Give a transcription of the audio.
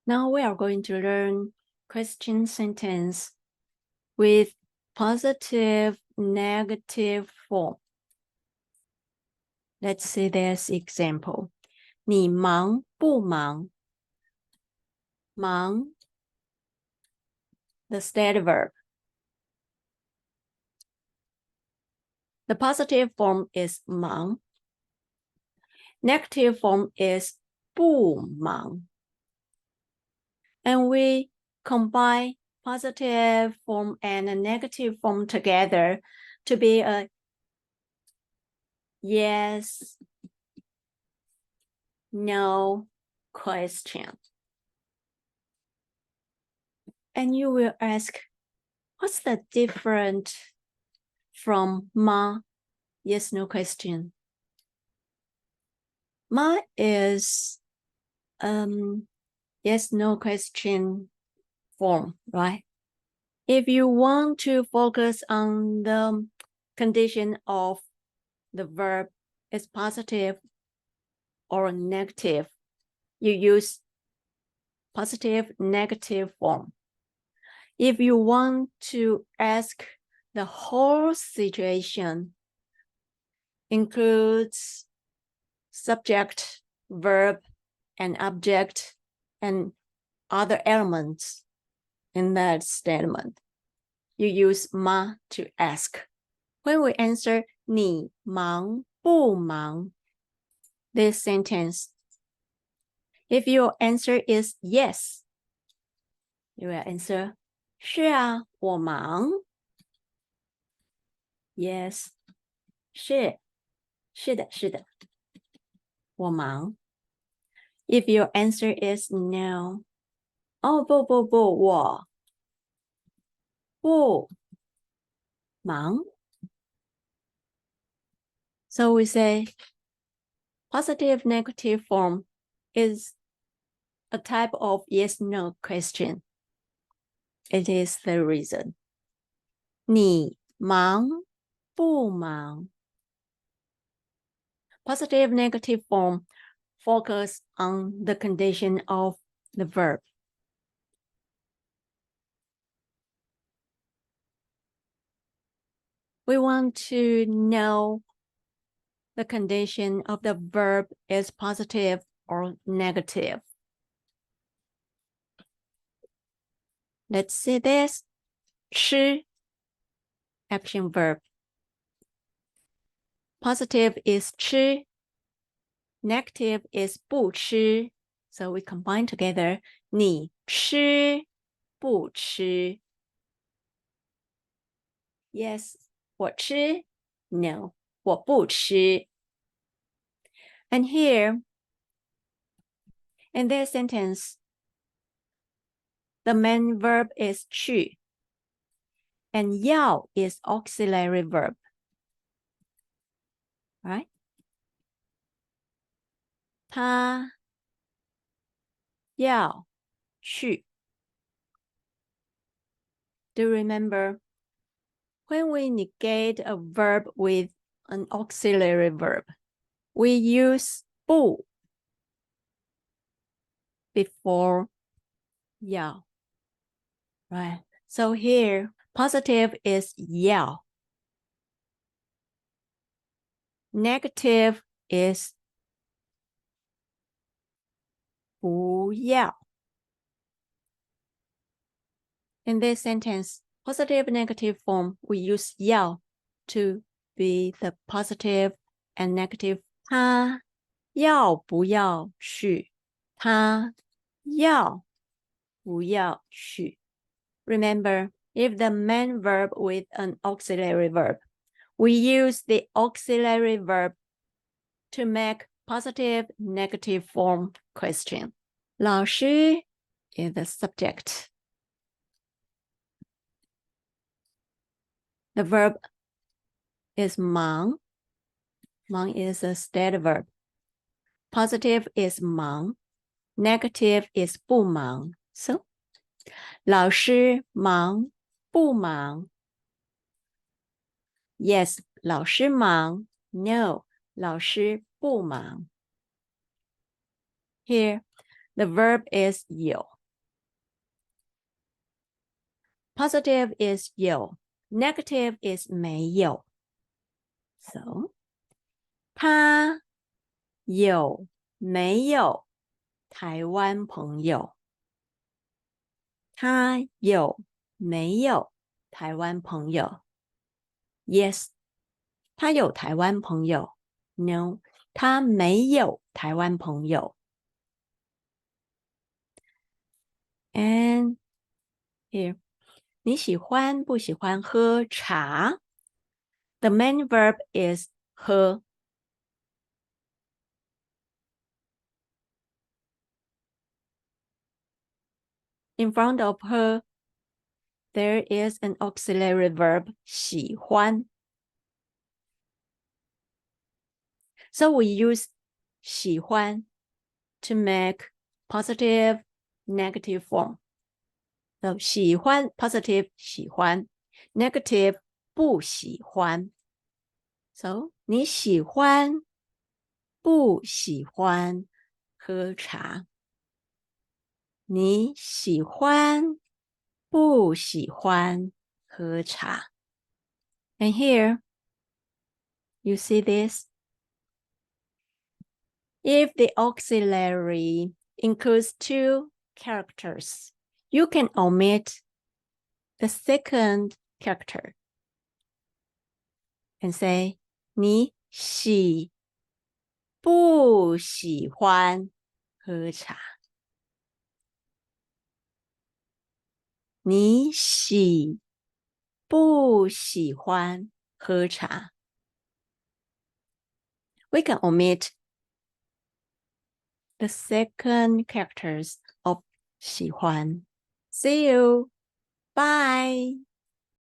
Now we are going to learn question sentence with positive, negative form. Let's see this example. 你忙不忙? 忙 the state verb. The positive form is 忙. Negative form is 不忙. And we combine positive form and a negative form together to be a yes, no question. And you will ask, what's the difference from ma, yes, no question? Ma is yes, no question form, right? If you want to focus on the condition of the verb is positive or negative, you use positive, negative form. If you want to ask the whole situation, includes subject, verb, and object, and other elements in that statement, you use ma to ask. When we answer 你忙不忙, this sentence, if your answer is yes, you will answer 是啊，我忙. Yes, 是的，我忙. If your answer is no, 不，我不忙. So we say positive negative form is a type of yes no question. It is the reason. 你忙不忙? Positive negative form focus on the condition of the verb. We want to know the condition of the verb is positive or negative. Let's see this. 吃 action verb. Positive is 吃. Negative is 不吃. So we combine together. 你吃不吃? Yes, 我吃. No, 我不吃. And here, in this sentence, the main verb is 去, and 要 is auxiliary verb. Right? 他要去. Do you remember? When we negate a verb with an auxiliary verb, we use 不 before 要. Right? So here, positive is 要. Negative is 不要. In this sentence, positive negative form, we use 要 to be the positive and negative. 他要不要去? 他要不要去? Remember, if the main verb with an auxiliary verb, we use the auxiliary verb to make positive negative form question. 老师 is the subject. The verb is 忙. 忙 is a state verb. Positive is 忙. Negative is 不忙. So, 老师忙不忙? Yes, 老师忙. No, 老师不忙. Here, the verb is 有. positive is 有 negative is 没有 so 他有没有台湾朋友他有没有台湾朋友 Yes 他有台湾朋友 No 他没有台湾朋友 And here 你喜欢不喜欢喝茶 The main verb is 喝 In front of her there is an auxiliary verb 喜欢 So we use 喜欢 to make positive negative form. So 喜欢 positive 喜欢 negative 不喜欢 So 你喜欢不喜欢喝茶你喜欢不喜欢喝茶 And here you see this If the auxiliary includes two characters, you can omit the second character and say 你喜不喜欢喝茶你喜不喜欢喝茶 We can omit the second characters of 喜欢 See you. Bye.